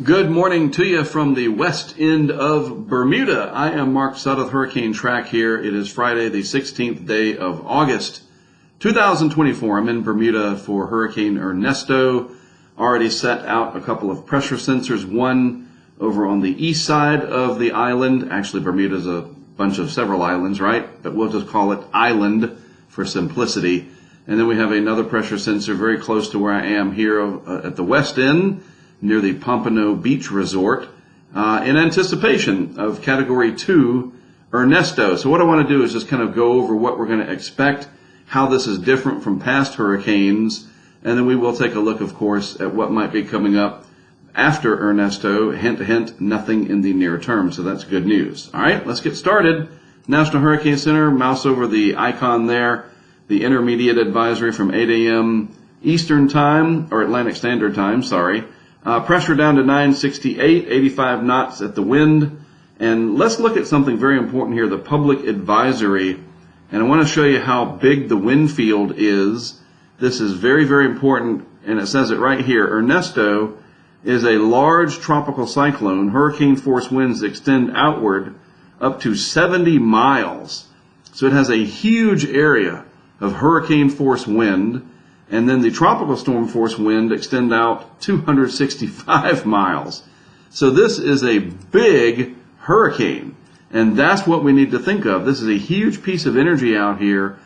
Good morning to you from the west end of Bermuda. I am Mark Sudduth, Hurricane Track here. It is Friday, the 16th day of August, 2024. I'm in Bermuda for Hurricane Ernesto. Already set out a couple of pressure sensors, one over on the east side of the island. Actually, Bermuda's a bunch of several islands, right? But we'll just call it island for simplicity. And then we have another pressure sensor very close to where I am here at the west end, near the Pompano Beach Resort, in anticipation of Category 2 Ernesto. So what I want to do is just kind of go over what we're going to expect, how this is different from past hurricanes, and then we will take a look, of course, at what might be coming up after Ernesto. Hint, hint, nothing in the near term, so that's good news. All right, let's get started. National Hurricane Center, mouse over the icon there, the intermediate advisory from 8 a.m. Eastern Time, or Atlantic Standard Time, sorry. Pressure down to 968, 85 knots at the wind. And let's look at something very important here, the public advisory. And I want to show you how big the wind field is. This is very, very important, and it says it right here. Ernesto is a large tropical cyclone. Hurricane force winds extend outward up to 70 miles. So it has a huge area of hurricane force wind. And then the tropical storm force wind extend out 265 miles. So this is a big hurricane. And that's what we need to think of. This is a huge piece of energy out here,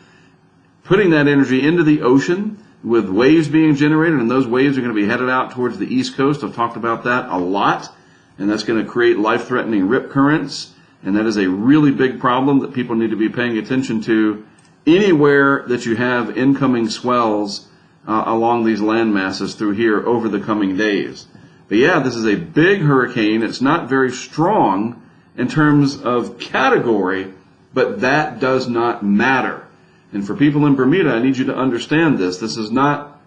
putting that energy into the ocean with waves being generated. And those waves are going to be headed out towards the East Coast. I've talked about that a lot. And that's going to create life-threatening rip currents. And that is a really big problem that people need to be paying attention to anywhere that you have incoming swells along these land masses through here over the coming days. But yeah, this is a big hurricane. It's not very strong in terms of category, but that does not matter. And for people in Bermuda, I need you to understand this. This is not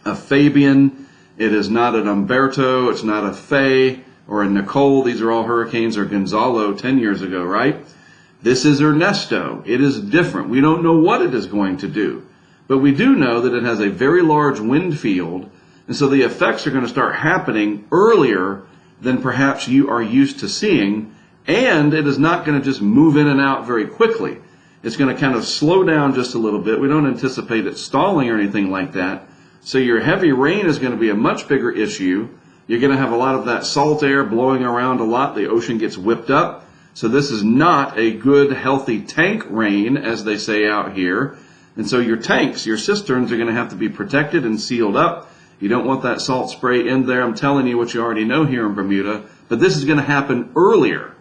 a Fabian. It is not an Umberto. It's not a Faye or a Nicole. These are all hurricanes, or Gonzalo 10 years ago, right? This is Ernesto. It is different. We don't know what it is going to do. But we do know that it has a very large wind field, and so the effects are going to start happening earlier than perhaps you are used to seeing, and it is not going to just move in and out very quickly. It's going to kind of slow down just a little bit. We don't anticipate it stalling or anything like that. So your heavy rain is going to be a much bigger issue. You're going to have a lot of that salt air blowing around a lot. The ocean gets whipped up. So this is not a good, healthy tank rain, as they say out here. And so your tanks, your cisterns are going to have to be protected and sealed up. You don't want that salt spray in there. I'm telling you what you already know here in Bermuda. But this is going to happen earlier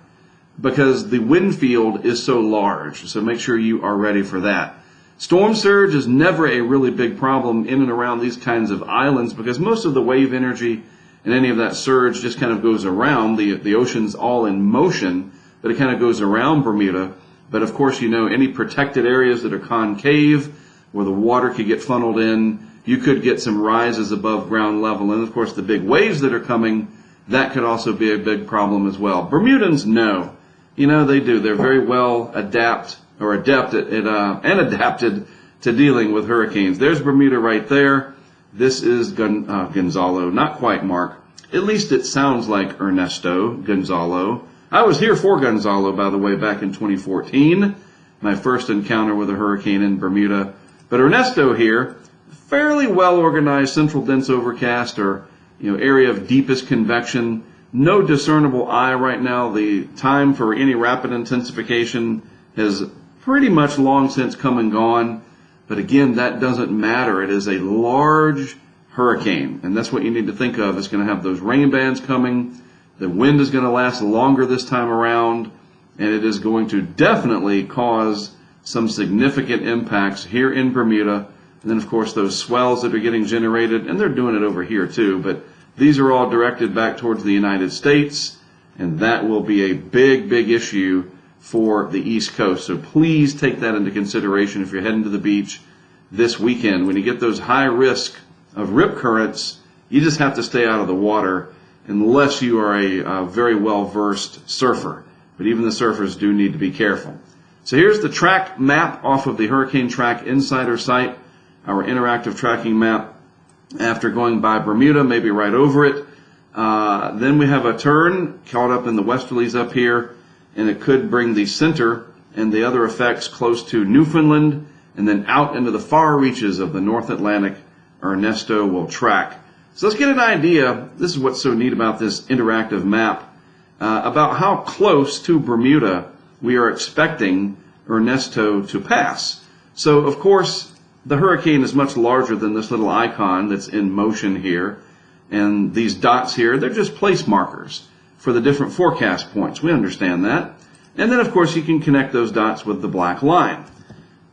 because the wind field is so large. So make sure you are ready for that. Storm surge is never a really big problem in and around these kinds of islands because most of the wave energy and any of that surge just kind of goes around. The ocean's all in motion, but it kind of goes around Bermuda. But of course, you know, any protected areas that are concave, where the water could get funneled in, you could get some rises above ground level. And of course, the big waves that are coming, that could also be a big problem as well. Bermudans know. You know, they do. They're very well adept adapted to dealing with hurricanes. There's Bermuda right there. This is Gonzalo. Not quite, Mark. At least it sounds like Ernesto, Gonzalo. I was here for Gonzalo, by the way, back in 2014, my first encounter with a hurricane in Bermuda. But Ernesto here, fairly well-organized central dense overcast, or area of deepest convection. No discernible eye right now. The time for any rapid intensification has pretty much long since come and gone. But again, that doesn't matter. It is a large hurricane, and that's what you need to think of. It's going to have those rain bands coming. The wind is going to last longer this time around, and it is going to definitely cause some significant impacts here in Bermuda. And then, of course, those swells that are getting generated, and they're doing it over here too, but these are all directed back towards the United States, and that will be a big, big issue for the East Coast. So please take that into consideration if you're heading to the beach this weekend. When you get those high risk of rip currents, you just have to stay out of the water unless you are a very well-versed surfer. But even the surfers do need to be careful. So here's the track map off of the Hurricane Track Insider site, our interactive tracking map. After going by Bermuda, maybe right over it, Then we have a turn caught up in the westerlies up here, and it could bring the center and the other effects close to Newfoundland, and then out into the far reaches of the North Atlantic. Ernesto will track. So let's get an idea. This is what's so neat about this interactive map, about how close to Bermuda we are expecting Ernesto to pass. So, of course, the hurricane is much larger than this little icon that's in motion here. And these dots here, they're just place markers for the different forecast points. We understand that. And then, of course, you can connect those dots with the black line.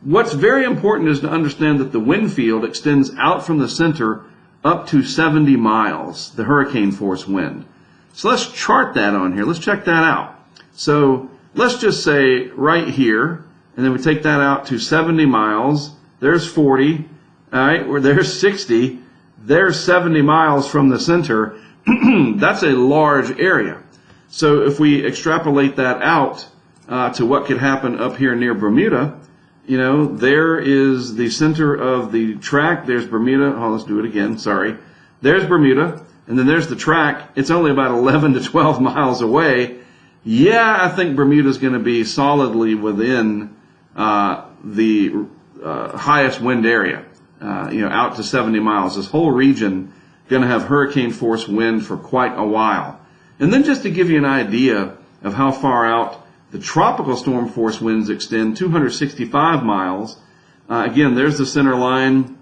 What's very important is to understand that the wind field extends out from the center up to 70 miles, the hurricane force wind. So let's chart that on here. Let's check that out. So let's just say right here, and then we take that out to 70 miles. There's 40, all right, or there's 60. There's 70 miles from the center. That's a large area. So if we extrapolate that out to what could happen up here near Bermuda, you know, there is the center of the track. There's Bermuda. Oh, let's do it again. Sorry. There's Bermuda. And then there's the track. It's only about 11 to 12 miles away. Yeah, I think Bermuda's going to be solidly within the highest wind area, out to 70 miles. This whole region going to have hurricane force wind for quite a while. And then just to give you an idea of how far out the tropical storm force winds extend, 265 miles. Again, there's the center line.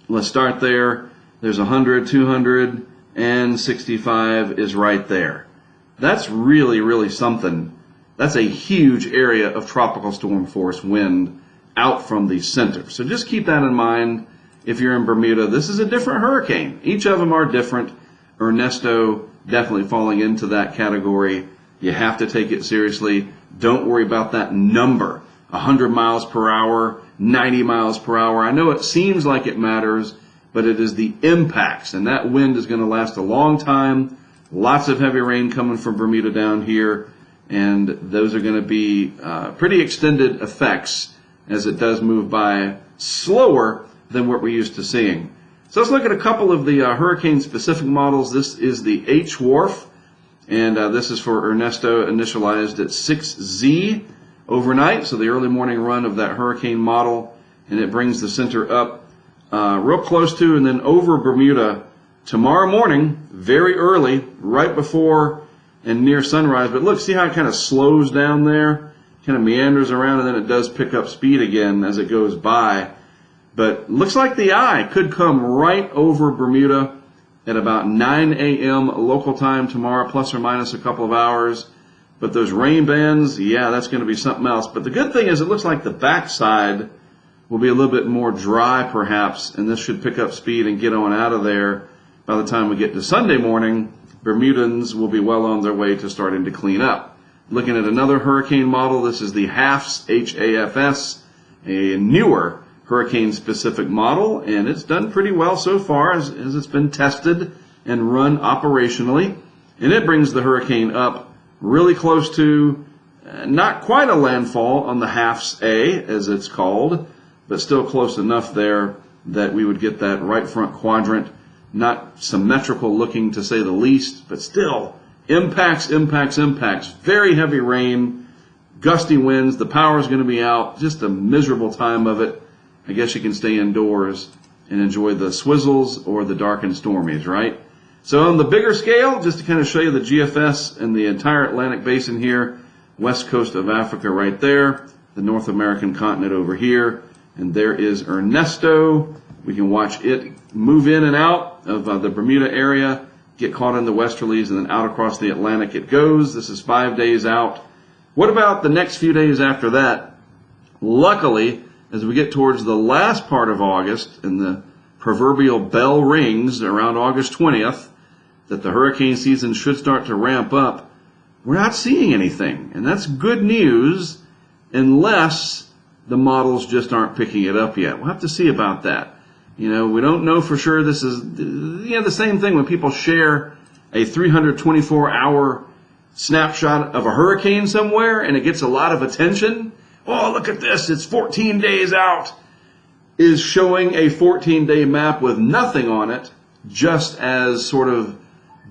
Let's start there. There's 100, 200, and 65 is right there. That's really, really something. That's a huge area of tropical storm force wind out from the center. So just keep that in mind if you're in Bermuda. This is a different hurricane. Each of them are different. Ernesto definitely falling into that category. You have to take it seriously. Don't worry about that number. 100 miles per hour, 90 miles per hour. I know it seems like it matters, but it is the impacts. And that wind is going to last a long time. Lots of heavy rain coming from Bermuda down here. And those are going to be pretty extended effects as it does move by slower than what we're used to seeing. So let's look at a couple of the hurricane-specific models. This is the H-WRF. And this is for Ernesto, initialized at 6Z overnight, so the early morning run of that hurricane model, and it brings the center up real close to and then over Bermuda tomorrow morning, very early, right before and near sunrise. But look, see how it kind of slows down there, kind of meanders around, and then it does pick up speed again as it goes by. But looks like the eye could come right over Bermuda at about 9 a.m. local time tomorrow, plus or minus a couple of hours. But those rain bands, yeah, that's going to be something else. But the good thing is it looks like the backside will be a little bit more dry perhaps, and this should pick up speed and get on out of there. By the time we get to Sunday morning, Bermudans will be well on their way to starting to clean up. Looking at another hurricane model, this is the HAFS, H-A-F-S, a newer hurricane-specific model, and it's done pretty well so far as it's been tested and run operationally. And it brings the hurricane up really close to, not quite a landfall on the HAFS-A, as it's called, but still close enough there that we would get that right front quadrant. Not symmetrical looking, to say the least, but still impacts. Very heavy rain, gusty winds. The power is going to be out. Just a miserable time of it. I guess you can stay indoors and enjoy the swizzles or the dark and stormies, right? So on the bigger scale, just to kind of show you the GFS and the entire Atlantic basin here, west coast of Africa right there, the North American continent over here, and there is Ernesto. We can watch it move in and out of the Bermuda area, get caught in the westerlies, and then out across the Atlantic it goes. This is 5 days out. What about the next few days after that? Luckily, as we get towards the last part of August and the proverbial bell rings around August 20th, that the hurricane season should start to ramp up, we're not seeing anything. And that's good news unless the models just aren't picking it up yet. We'll have to see about that. We don't know for sure. This is the same thing when people share a 324-hour snapshot of a hurricane somewhere and it gets a lot of attention. Oh, look at this, it's 14 days out, is showing a 14-day map with nothing on it, just as sort of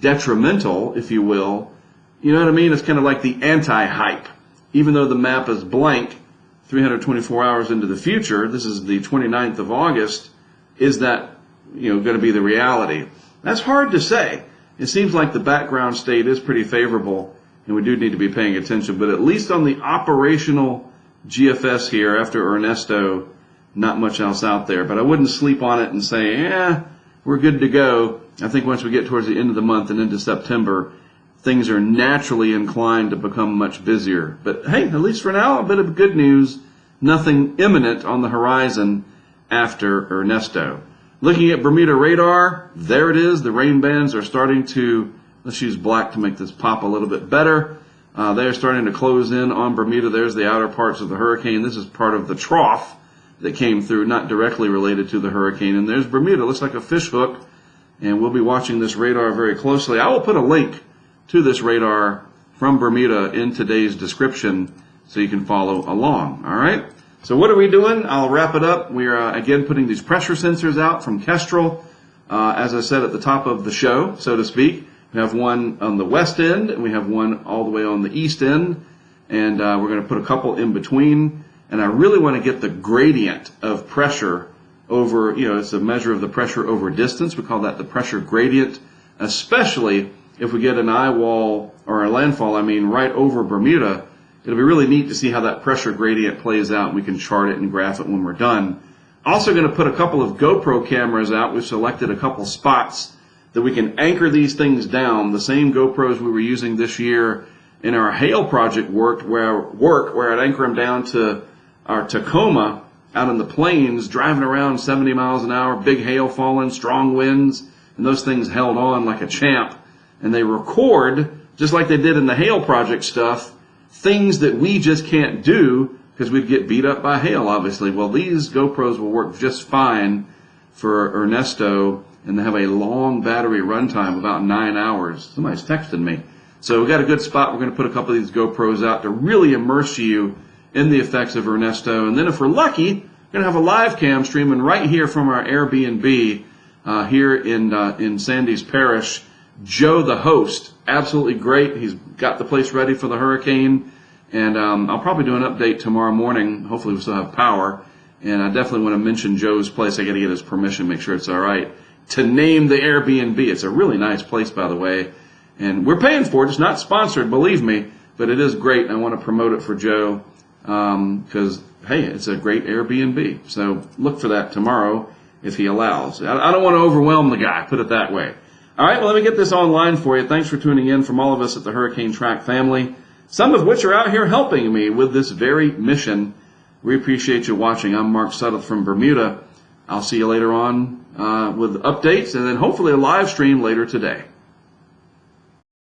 detrimental, if you will. You know what I mean? It's kind of like the anti-hype. Even though the map is blank 324 hours into the future, this is the 29th of August, is that, going to be the reality? That's hard to say. It seems like the background state is pretty favorable, and we do need to be paying attention. But at least on the operational GFS here, after Ernesto, not much else out there. But I wouldn't sleep on it and say, we're good to go. I think once we get towards the end of the month and into September, things are naturally inclined to become much busier. But hey, at least for now, a bit of good news. Nothing imminent on the horizon after Ernesto. Looking at Bermuda radar, there it is. The rain bands are starting to, let's use black to make this pop a little bit better. They're starting to close in on Bermuda. There's the outer parts of the hurricane. This is part of the trough that came through, not directly related to the hurricane. And there's Bermuda. Looks like a fish hook. And we'll be watching this radar very closely. I will put a link to this radar from Bermuda in today's description so you can follow along. All right? So what are we doing? I'll wrap it up. We are, again, putting these pressure sensors out from Kestrel. As I said at the top of the show, so to speak, we have one on the west end, and we have one all the way on the east end. And we're going to put a couple in between. And I really want to get the gradient of pressure over, it's a measure of the pressure over distance. We call that the pressure gradient, especially if we get an eye wall or a landfall, right over Bermuda. It'll be really neat to see how that pressure gradient plays out. We can chart it and graph it when we're done. Also going to put a couple of GoPro cameras out. We've selected a couple spots that we can anchor these things down. The same GoPros we were using this year in our hail project where I'd anchor them down to our Tacoma out in the plains, driving around 70 miles an hour, big hail falling, strong winds, and those things held on like a champ. And they record, just like they did in the hail project stuff, things that we just can't do because we'd get beat up by hail, obviously. Well, these GoPros will work just fine for Ernesto, and they have a long battery runtime, about 9 hours. Somebody's texting me. So we've got a good spot. We're going to put a couple of these GoPros out to really immerse you in the effects of Ernesto. And then if we're lucky, we're going to have a live cam streaming right here from our Airbnb here in Sandys Parish. Joe, the host, absolutely great. He's got the place ready for the hurricane. And I'll probably do an update tomorrow morning. Hopefully we still have power. And I definitely want to mention Joe's place. I got to get his permission, make sure it's all right, to name the Airbnb. It's a really nice place, by the way. And we're paying for it. It's not sponsored, believe me. But it is great. I want to promote it for Joe because, hey, it's a great Airbnb. So look for that tomorrow if he allows. I don't want to overwhelm the guy, put it that way. All right, well, let me get this online for you. Thanks for tuning in from all of us at the Hurricane Track family, some of which are out here helping me with this very mission. We appreciate you watching. I'm Mark Sudduth from Bermuda. I'll see you later on with updates and then hopefully a live stream later today.